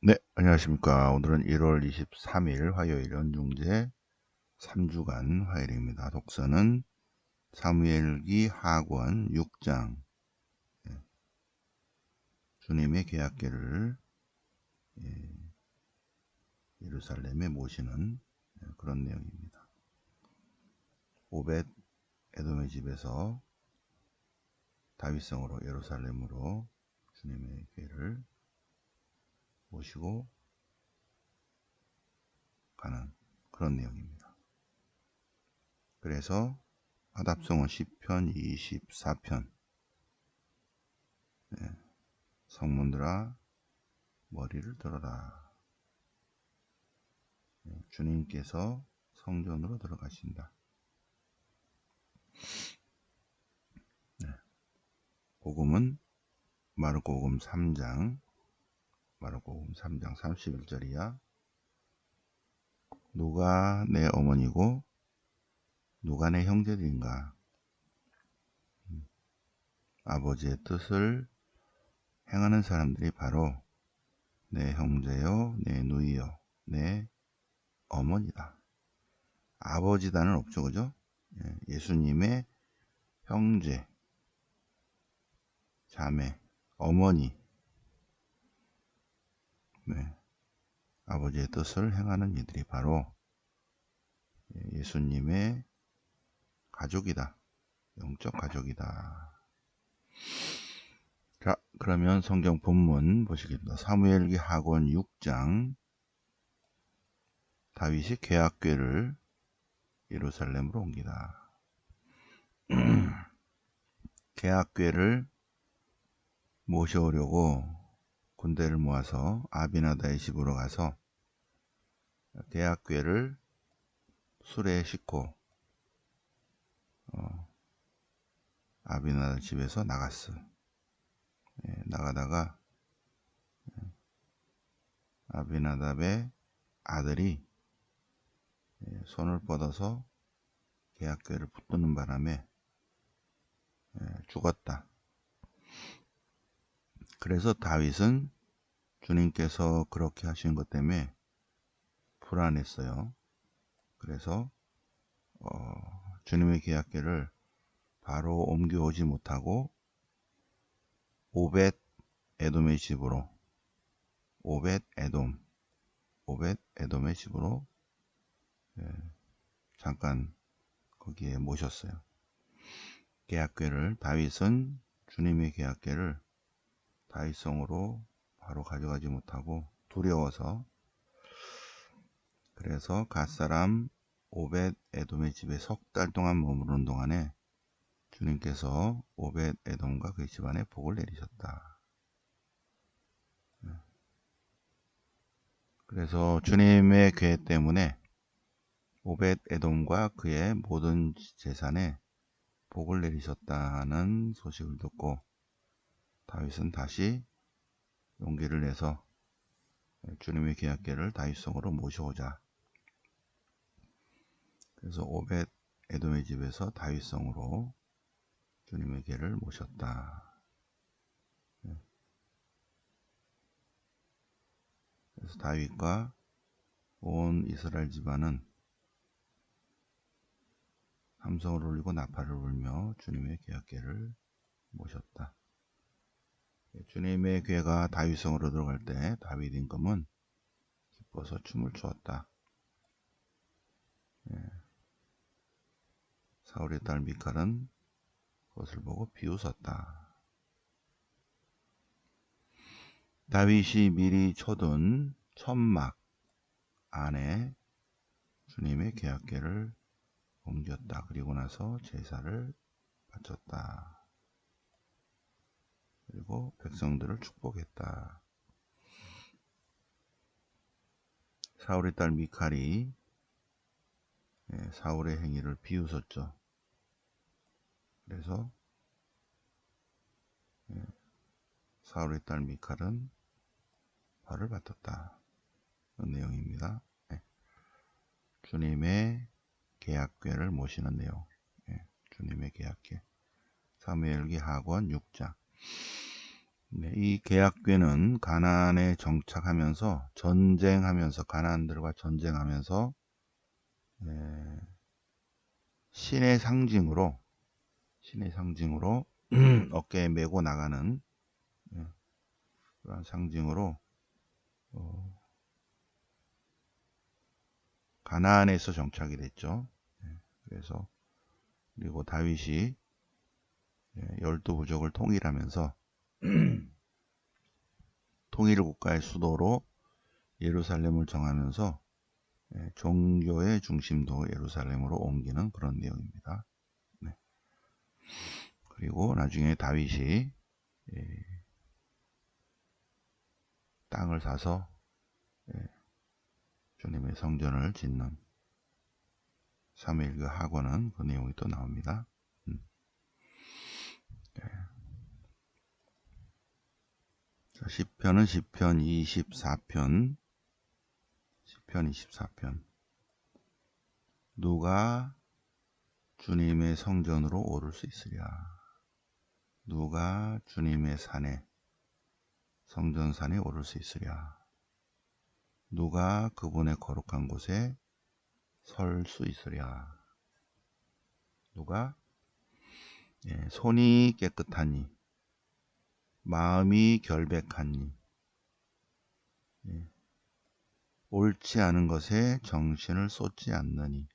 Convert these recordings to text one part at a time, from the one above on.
네, 안녕하십니까. 오늘은 1월 23일 화요일 연중제 3주간 화요일입니다. 독서는 사무엘기 하권 6장, 주님의 계약궤를 예루살렘에 모시는 그런 내용입니다. 오벳 에돔의 집에서 다윗성으로 예루살렘으로 주님의 궤를 모시고 가는 그런 내용입니다. 그래서 하답성은 시편 24편, 성문들아 머리를 들어라. 주님께서 성전으로 들어가신다. 복음은 마르코복음 3장 31절이야. 누가 내 어머니고 누가 내 형제들인가? 아버지의 뜻을 행하는 사람들이 바로 내 형제요, 내 누이요, 내 어머니다. 아버지다는 없죠, 그죠? 예수님의 형제, 자매, 어머니, 아버지의 뜻을 행하는 이들이 바로 예수님의 가족이다. 영적 가족이다. 자, 그러면 성경 본문 보시겠습니다. 사무엘기 하권 6장, 다윗이 계약궤를 예루살렘으로 옮기다. 계약궤를 모셔오려고 군대를 모아서 아비나다의 집으로 가서 계약궤를 수레에 싣고 아비나다 집에서 나갔어. 나가다가 아비나답의 아들이 손을 뻗어서 계약궤를 붙드는 바람에 죽었다. 그래서 다윗은 주님께서 그렇게 하신 것 때문에 불안했어요. 그래서 주님의 계약궤를 바로 옮겨오지 못하고 오벳 에돔의 집으로 오벳 에돔의 집으로 잠깐 거기에 모셨어요. 계약궤를 다윗은 주님의 계약궤를 다윗성으로 바로 가져가지 못하고 두려워서 그래서 갓사람 오벳 에돔의 집에 석 달 동안 머무르는 동안에 주님께서 오벳 에돔과 그 집안에 복을 내리셨다. 그래서 주님의 궤 때문에 오벳 에돔과 그의 모든 재산에 복을 내리셨다는 소식을 듣고 다윗은 다시 용기를 내서 주님의 계약궤를 다윗성으로 모셔오자. 그래서 오벳 에돔의 집에서 다윗성으로 주님의 궤를 모셨다. 그래서 다윗과 온 이스라엘 집안은 함성을 울리고 나팔을 불며 주님의 계약궤를 모셨다. 주님의 궤가 다윗성으로 들어갈 때 다윗 임금은 기뻐서 춤을 추었다. 사울의 딸 미칼은 그것을 보고 비웃었다. 다윗이 미리 쳐둔 천막 안에 주님의 계약궤를 옮겼다. 그리고 나서 제사를 바쳤다. 그리고 백성들을 축복했다. 사울의 딸 미칼이 사울의 행위를 비웃었죠. 그래서 사울의 딸 미칼은 벌을 받았다. 그런 내용입니다. 주님의 계약궤를 모시는 내용. 주님의 계약궤. 사무엘기 하권 6장. 네, 이 개학궤는 가나안에 정착하면서 가나안들과 전쟁하면서 신의 상징으로 어깨에 메고 나가는 그런 상징으로 가나안에서 정착이 됐죠. 그래서 그리고 다윗이 12부족을 통일하면서 통일 국가의 수도로 예루살렘을 정하면서 종교의 중심도 예루살렘으로 옮기는 그런 내용입니다. 네. 그리고 나중에 다윗이 땅을 사서 주님의 성전을 짓는 사무엘기 하고는 그 내용이 또 나옵니다. 자, 시편은 시편 24편. 누가 주님의 성전으로 오를 수 있으랴. 누가 주님의 성전산에 오를 수 있으랴. 누가 그분의 거룩한 곳에 설 수 있으랴. 누가 손이 깨끗하니 마음이 결백하니 옳지 않은 것에 정신을 쏟지 않느니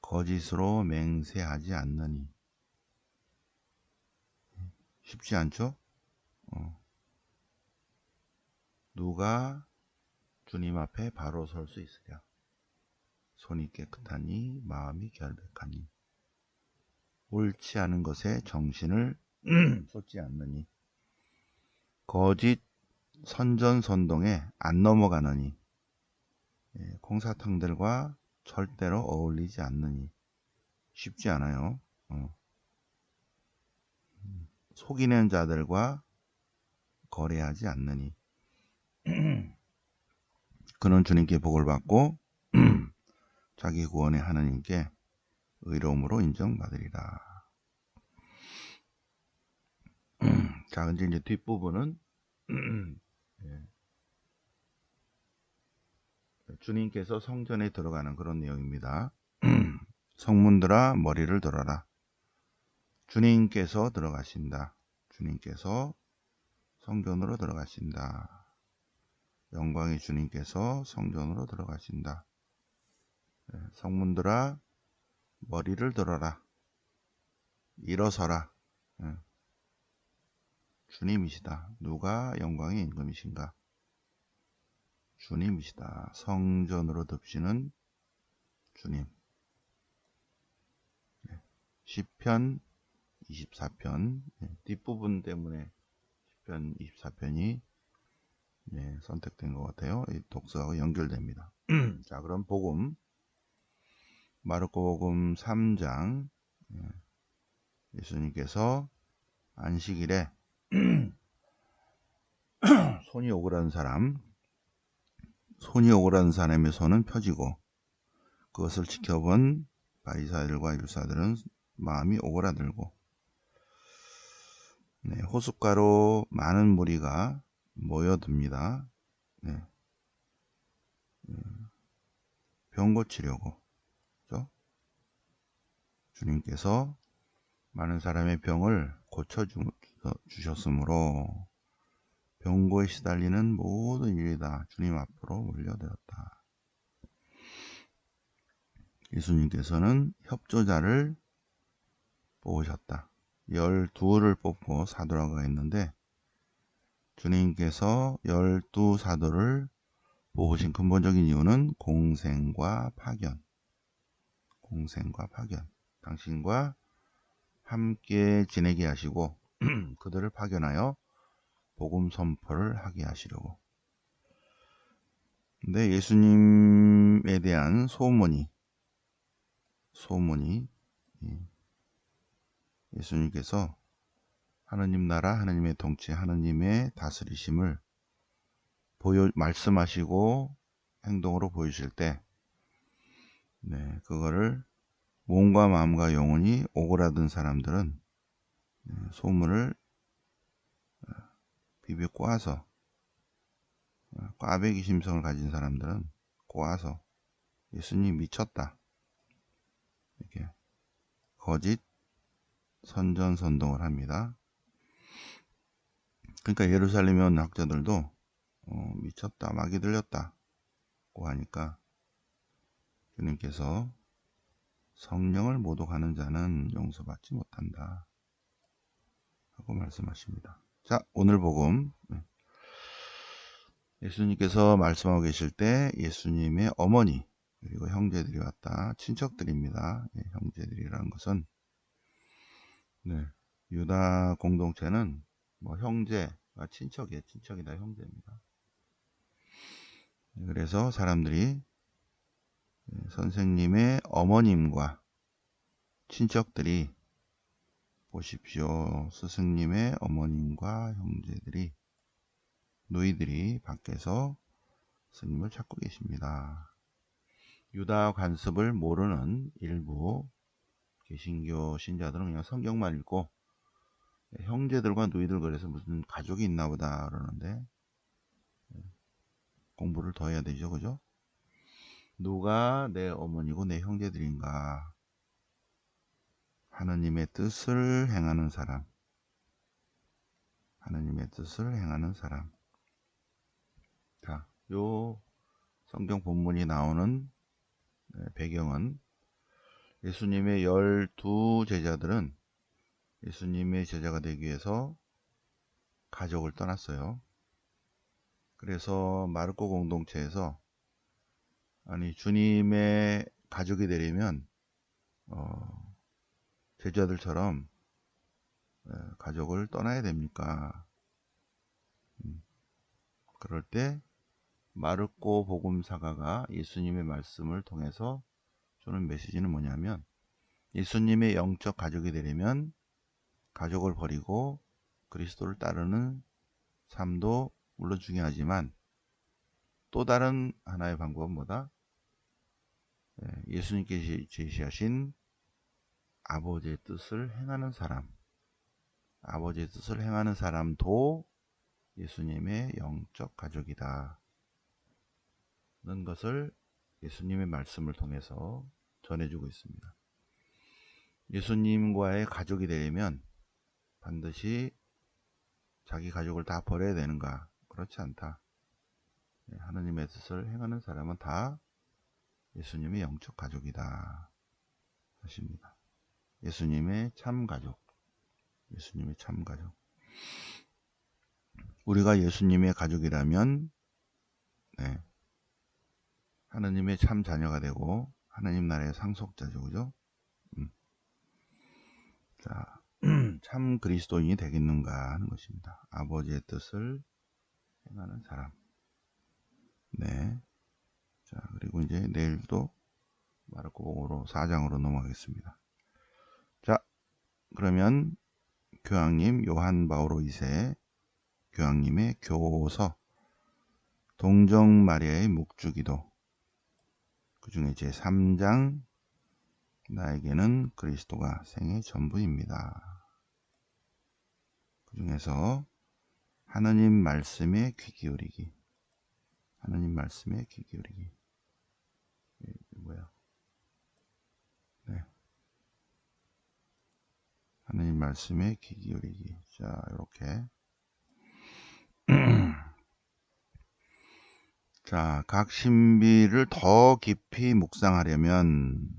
거짓으로 맹세하지 않느니. 쉽지 않죠? 누가 주님 앞에 바로 설 수 있으랴. 손이 깨끗하니 마음이 결백하니 옳지 않은 것에 정신을 쏟지 않느니 거짓 선전선동에 안 넘어가느니 콩사탕들과 절대로 어울리지 않느니. 쉽지 않아요. 속이는 자들과 거래하지 않느니 그는 주님께 복을 받고 자기 구원의 하나님께 의로움으로 인정받으리라. 자, 이제 뒷부분은 주님께서 성전에 들어가는 그런 내용입니다. 성문들아 머리를 들어라. 주님께서 들어가신다. 주님께서 성전으로 들어가신다. 영광의 주님께서 성전으로 들어가신다. 성문들아 머리를 들어라. 일어서라. 주님이시다. 누가 영광의 임금이신가? 주님이시다. 성전으로 덮시는 주님. 시편 24편 뒷부분 때문에 시편 24편이 선택된 것 같아요. 이 독서하고 연결됩니다. 자, 그럼 복음 마르코복음 3장. 예수님께서 안식일에 손이 오그라든 사람의 손은 펴지고 그것을 지켜본 바리사이들과 율사들은 마음이 오그라들고 호숫가로 많은 무리가 모여듭니다. 병 고치려고. 그렇죠? 주님께서 많은 사람의 병을 고쳐주셨으므로 병고에 시달리는 모든 일이 다 주님 앞으로 몰려들었다. 예수님께서는 협조자를 뽑으셨다. 12를 뽑고 사도라고 했는데 주님께서 12사도를 뽑으신 근본적인 이유는 공생과 파견. 당신과 함께 지내게 하시고 그들을 파견하여 복음 선포를 하게 하시려고. 근데 예수님에 대한 소문이 예수님께서 하나님 나라, 하나님의 통치, 하나님의 다스리심을 말씀하시고 행동으로 보이실 때 그거를 몸과 마음과 영혼이 오그라든 사람들은 소문을 비비에 꼬아서, 꽈배기 심성을 가진 사람들은 꼬아서 예수님 미쳤다, 이렇게 거짓 선전선동을 합니다. 그러니까 예루살렘에 온 학자들도 미쳤다, 마귀 들렸다고 하니까 주님께서 성령을 모독하는 자는 용서받지 못한다 하고 말씀하십니다. 자, 오늘 복음. 예수님께서 말씀하고 계실 때 예수님의 어머니 그리고 형제들이 왔다. 친척들입니다. 형제들이라는 것은 유다 공동체는 뭐 형제가 친척이에요. 친척이다 형제입니다. 그래서 사람들이 선생님의 어머님과 친척들이 보십시오. 스승님의 어머님과 형제들이 노이들이 밖에서 스님을 찾고 계십니다. 유다 관습을 모르는 일부 개신교 신자들은 그냥 성경만 읽고 형제들과 노이들 그래서 무슨 가족이 있나 보다 그러는데 공부를 더 해야 되죠. 그죠? 누가 내 어머니고 내 형제들인가? 하느님의 뜻을 행하는 사람. 하느님의 뜻을 행하는 사람. 자, 요 성경 본문이 나오는 배경은 예수님의 12 제자들은 예수님의 제자가 되기 위해서 가족을 떠났어요. 그래서 마르코 공동체에서 아니 주님의 가족이 되려면 제자들처럼 가족을 떠나야 됩니까? 그럴 때 마르코 복음사가가 예수님의 말씀을 통해서 주는 메시지는 뭐냐면 예수님의 영적 가족이 되려면 가족을 버리고 그리스도를 따르는 삶도 물론 중요하지만 또 다른 하나의 방법은 뭐다? 예수님께서 제시하신 아버지의 뜻을 행하는 사람, 아버지의 뜻을 행하는 사람도 예수님의 영적 가족이다 는 것을 예수님의 말씀을 통해서 전해주고 있습니다. 예수님과의 가족이 되려면 반드시 자기 가족을 다 버려야 되는가? 그렇지 않다. 하느님의 뜻을 행하는 사람은 다 예수님의 영적 가족이다 하십니다. 예수님의 참 가족, 예수님의 참 가족. 우리가 예수님의 가족이라면 하느님의 참 자녀가 되고 하느님 나라의 상속자죠. 그죠? 자, 참 그리스도인이 되겠는가 하는 것입니다. 아버지의 뜻을 행하는 사람. 자, 그리고 이제 내일도 마르코복음으로 4장으로 넘어가겠습니다. 자, 그러면 교황님 요한 바오로 2세 교황님의 교서 동정 마리아의 묵주기도 그 중에 제 3장 나에게는 그리스도가 생의 전부입니다. 그 중에서 하느님 말씀에 귀 기울이기. 하느님 말씀에 귀 기울이기. 뭐야? 하느님 말씀에 귀 기울이기. 자, 이렇게. 자, 각 신비를 더 깊이 묵상하려면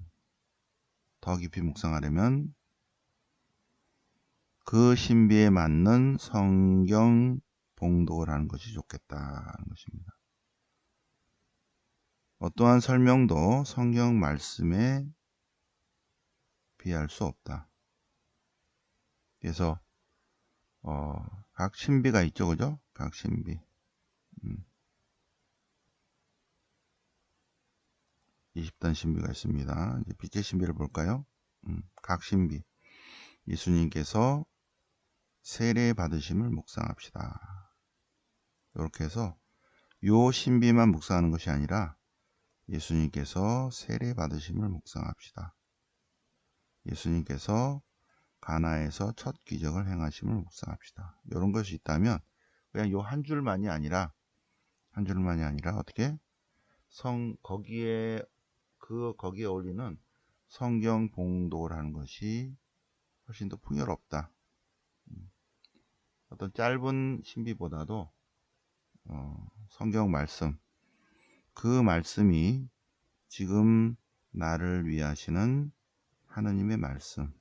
그 신비에 맞는 성경 봉독을 하는 것이 좋겠다는 것입니다. 어떠한 설명도 성경 말씀에 비할 수 없다. 그래서 각 신비가 있죠, 그죠? 각 신비. 20단 신비가 있습니다. 이제 빛의 신비를 볼까요? 각 신비. 예수님께서 세례 받으심을 묵상합시다. 이렇게 해서 요 신비만 묵상하는 것이 아니라 예수님께서 세례 받으심을 묵상합시다. 예수님께서 가나에서 첫 기적을 행하심을 묵상합시다. 이런 것이 있다면 그냥 요 한 줄만이 아니라 어떻게 거기에 어울리는 성경 봉독을 하는 것이 훨씬 더 풍요롭다. 어떤 짧은 신비보다도 성경 말씀, 그 말씀이 지금 나를 위하시는 하느님의 말씀,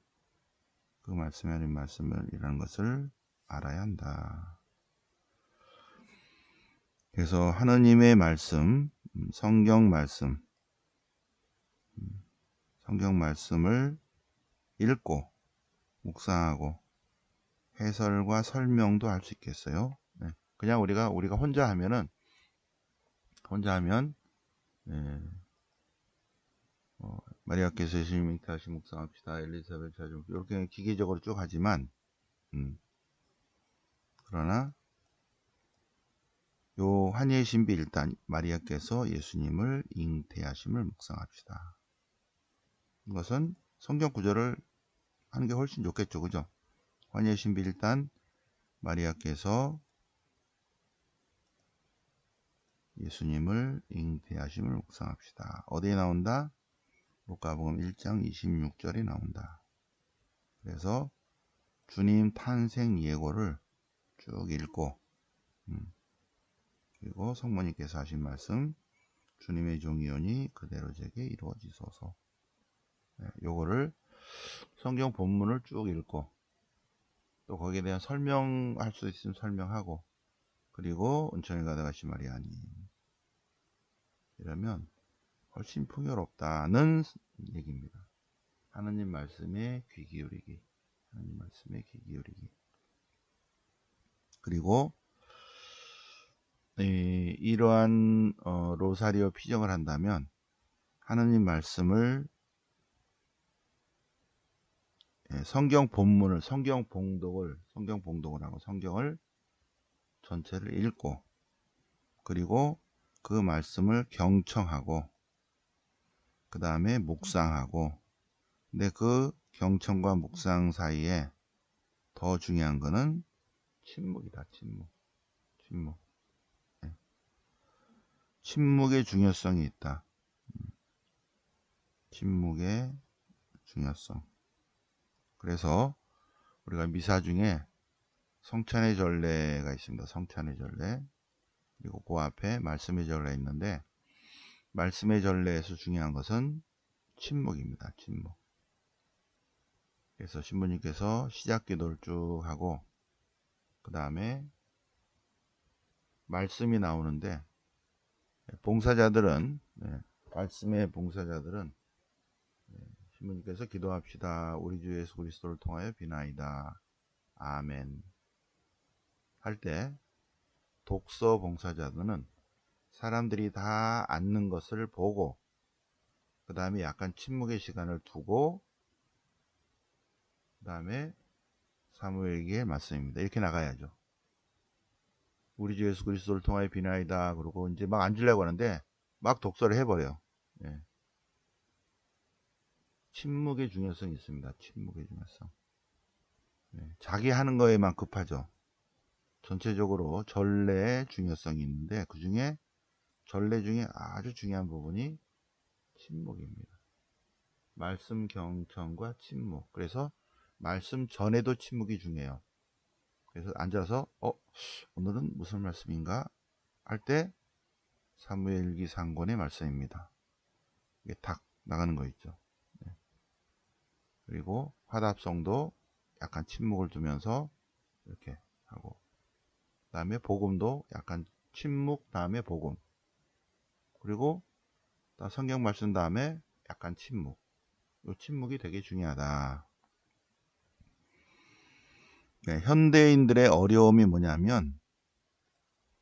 그 말씀이 하나님 말씀이라는 것을 알아야 한다. 그래서 하느님의 말씀, 성경 말씀을 읽고 묵상하고 해설과 설명도 할 수 있겠어요. 네. 그냥 우리가 혼자 하면 마리아께서 예수님 다시 묵상합시다. 엘리사벳 자주 이렇게 기계적으로 쭉 하지만 그러나 요 한예의 신비 일단 마리아께서 예수님을 잉태하심을 묵상합시다. 이것은 성경 구절을 하는 게 훨씬 좋겠죠, 그죠? 한예의 신비 일단 마리아께서 예수님을 잉태하심을 묵상합시다. 어디에 나온다? 루카복음 1장 26절에 나온다. 그래서 주님 탄생 예고를 쭉 읽고 그리고 성모님께서 하신 말씀 주님의 종이오니 그대로 제게 이루어지소서. 요거를 성경 본문을 쭉 읽고 또 거기에 대한 설명할 수 있으면 설명하고 그리고 은총에 가득하신 마리아님 이러면 훨씬 풍요롭다는 얘기입니다. 하느님 말씀에 귀 기울이기. 하느님 말씀에 귀 기울이기. 그리고 이러한 로사리오 피정을 한다면 하느님 말씀을 성경 본문을 성경 봉독을 하고 성경을 전체를 읽고 그리고 그 말씀을 경청하고 그 다음에 묵상하고 근데 그 경청과 묵상 사이에 더 중요한 거는 침묵이다. 침묵. 침묵의 중요성이 있다. 침묵의 중요성. 그래서 우리가 미사 중에 성찬의 전례가 있습니다. 성찬의 전례. 그리고 그 앞에 말씀의 전례가 있는데 말씀의 전례에서 중요한 것은 침묵입니다. 침묵. 그래서 신부님께서 시작 기도를 쭉 하고 그 다음에 말씀이 나오는데 봉사자들은 말씀의 봉사자들은 신부님께서 기도합시다. 우리 주 예수 그리스도를 통하여 비나이다. 아멘. 할 때 독서 봉사자들은 사람들이 다 앉는 것을 보고 그 다음에 약간 침묵의 시간을 두고 그 다음에 사무엘에게 말씀입니다. 이렇게 나가야죠. 우리 주 예수 그리스도를 통하여 비나이다. 그러고 이제 막 앉으려고 하는데 막 독서를 해버려요. 침묵의 중요성이 있습니다. 침묵의 중요성. 자기 하는 거에만 급하죠. 전체적으로 전례의 중요성이 있는데 그 중에 전례 중에 아주 중요한 부분이 침묵입니다. 말씀 경청과 침묵. 그래서 말씀 전에도 침묵이 중요해요. 그래서 앉아서 오늘은 무슨 말씀인가 할 때 사무엘기 상권의 말씀입니다. 이게 탁 나가는 거 있죠. 그리고 화답성도 약간 침묵을 두면서 이렇게 하고 그 다음에 복음도 약간 침묵 다음에 복음 그리고 성경 말씀 다음에 약간 침묵. 이 침묵이 되게 중요하다. 현대인들의 어려움이 뭐냐면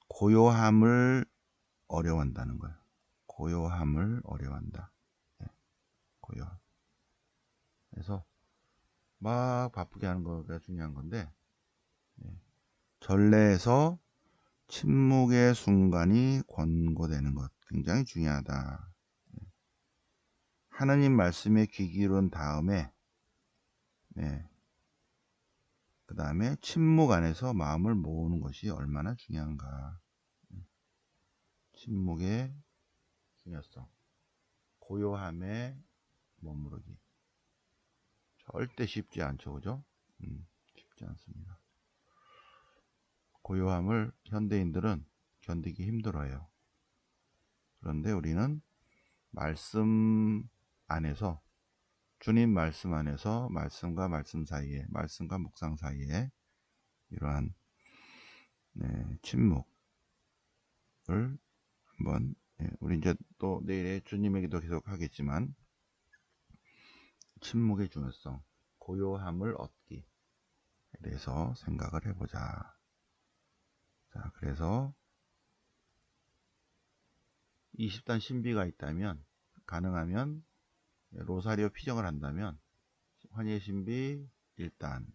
고요함을 어려워한다는 거예요. 고요함을 어려워한다. 고요함. 그래서 막 바쁘게 하는 거가 중요한 건데 전례에서 침묵의 순간이 권고되는 것 굉장히 중요하다. 하느님 말씀에 귀 기울인 다음에 그 다음에 침묵 안에서 마음을 모으는 것이 얼마나 중요한가. 침묵의 중요성. 고요함에 머무르기. 절대 쉽지 않죠, 그죠? 쉽지 않습니다. 고요함을 현대인들은 견디기 힘들어요. 그런데 우리는 말씀 안에서, 주님 말씀 안에서 말씀과 말씀 사이에, 말씀과 묵상 사이에 이러한 침묵을 한번, 우리 이제 또 내일에 주님의 기도 계속 하겠지만, 침묵의 중요성, 고요함을 얻기에 대해서 생각을 해보자. 자, 그래서 20단 신비가 있다면, 가능하면 로사리오 피정을 한다면 환희신비 1단,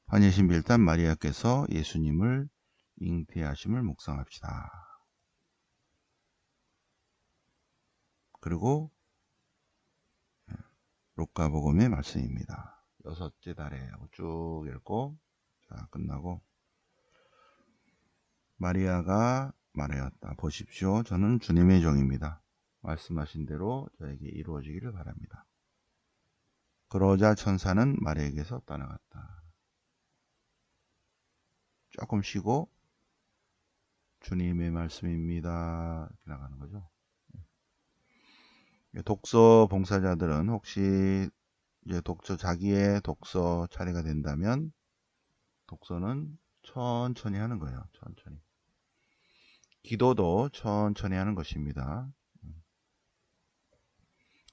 환희신비 1단 마리아께서 예수님을 잉태하심을 묵상합시다. 그리고 루카복음의 말씀입니다. 6째 달에 하고 쭉 읽고, 자, 끝나고, 마리아가 말하였다. 보십시오. 저는 주님의 종입니다. 말씀하신 대로 저에게 이루어지기를 바랍니다. 그러자 천사는 마리아에게서 떠나갔다. 조금 쉬고 주님의 말씀입니다. 이렇게 나가는 거죠. 독서 봉사자들은 혹시 이제 자기의 독서 차례가 된다면 독서는 천천히 하는 거예요. 천천히. 기도도 천천히 하는 것입니다.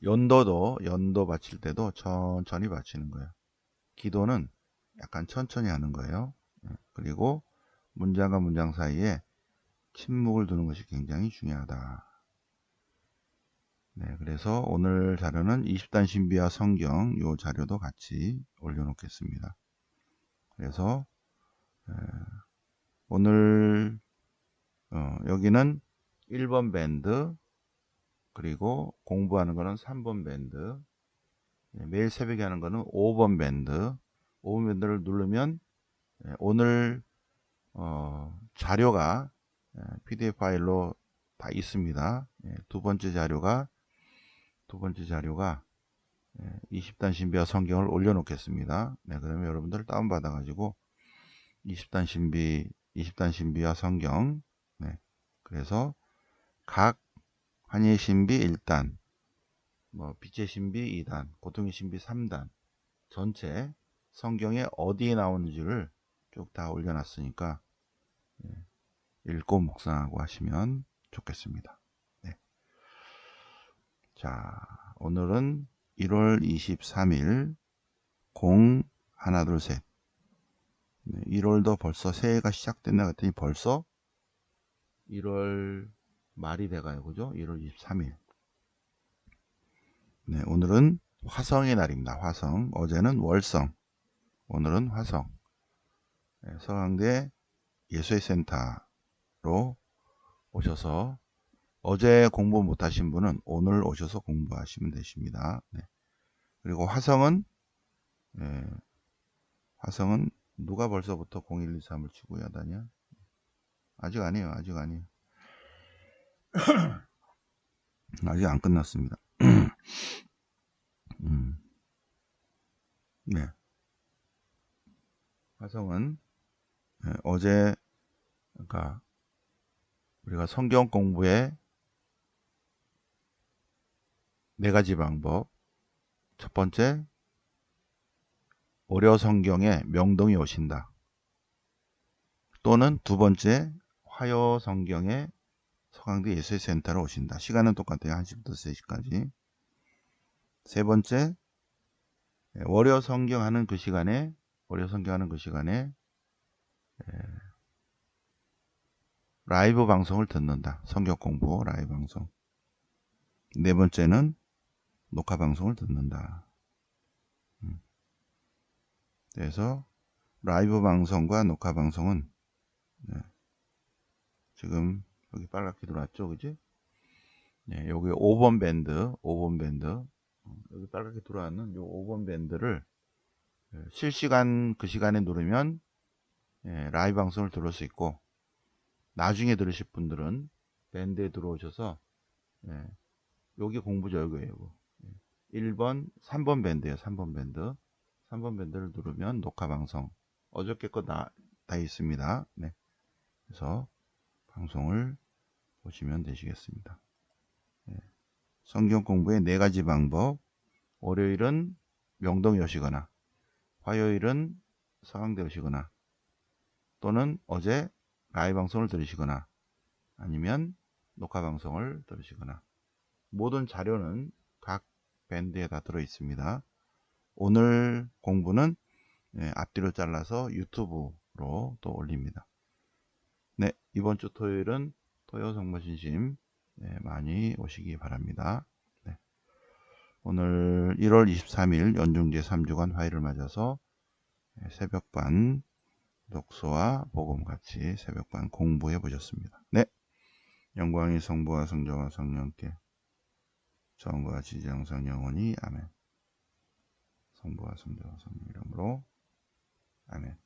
연도 바칠 때도 천천히 바치는 거예요. 기도는 약간 천천히 하는 거예요. 그리고 문장과 문장 사이에 침묵을 두는 것이 굉장히 중요하다. 네, 그래서 오늘 자료는 20단 신비와 성경 요 자료도 같이 올려놓겠습니다. 그래서 오늘 여기는 1번 밴드, 그리고 공부하는 거는 3번 밴드, 매일 새벽에 하는 거는 5번 밴드. 5번 밴드를 누르면 오늘 자료가 PDF 파일로 다 있습니다. 두 번째 자료가 20단 신비와 성경을 올려놓겠습니다. 네, 그러면 여러분들 다운받아 가지고 20단 신비와 성경, 네, 그래서 각 환희의 신비 1단, 빛의 신비 2단, 고통의 신비 3단 전체 성경에 어디에 나오는지를 쭉 다 올려놨으니까 읽고 묵상하고 하시면 좋겠습니다. 네. 자, 오늘은 1월 23일 1, 2, 3. 1월도 벌써 새해가 시작됐나 그랬더니 벌써 1월 말이 돼가요. 그죠? 1월 23일. 네, 오늘은 화성의 날입니다. 화성. 어제는 월성. 오늘은 화성. 네, 서강대 예수의 센터로 오셔서 어제 공부 못하신 분은 오늘 오셔서 공부하시면 되십니다. 네. 그리고 화성은 누가 벌써부터 0123을 치고 야다냐? 아직 아니에요. 아직 안 끝났습니다. 네. 화성은 어제, 그러니까 우리가 성경 공부의 4가지 방법. 첫 번째, 오려 성경에 명동이 오신다. 또는 두 번째, 화요 성경에 서강대 예수의 센터로 오신다. 시간은 똑같아요. 1시부터 3시까지. 세 번째, 월요 성경하는 그 시간에 라이브 방송을 듣는다. 성경 공부 라이브 방송. 네 번째는 녹화 방송을 듣는다. 그래서 라이브 방송과 녹화 방송은 지금 여기 빨갛게 들어왔죠, 그지? 네, 여기 5번 밴드, 여기 빨갛게 들어왔는 요 5번 밴드를 실시간 그 시간에 누르면 라이브 방송을 들을 수 있고, 나중에 들으실 분들은 밴드에 들어오셔서 여기 공부죠. 여기에요. 1번 3번 밴드에요. 3번 밴드. 3번 밴드를 누르면 녹화 방송, 어저께 거 다 있습니다. 네. 그래서 방송을 보시면 되시겠습니다. 성경 공부의 4가지 방법. 월요일은 명동에 오시거나, 화요일은 서강대 오시거나, 또는 어제 라이브 방송을 들으시거나, 아니면 녹화 방송을 들으시거나, 모든 자료는 각 밴드에 다 들어 있습니다. 오늘 공부는 앞뒤로 잘라서 유튜브로 또 올립니다. 네, 이번 주 토요일은 토요 성모신심 많이 오시기 바랍니다. 네. 오늘 1월 23일 연중제 3주간 화요일을 맞아서 새벽반 독서와 복음 같이 새벽반 공부해 보셨습니다. 네, 영광이 성부와 성자와 성령께 처음과 같이 영상 영원히 아멘. 성부와 성자와 성령 이름으로 아멘.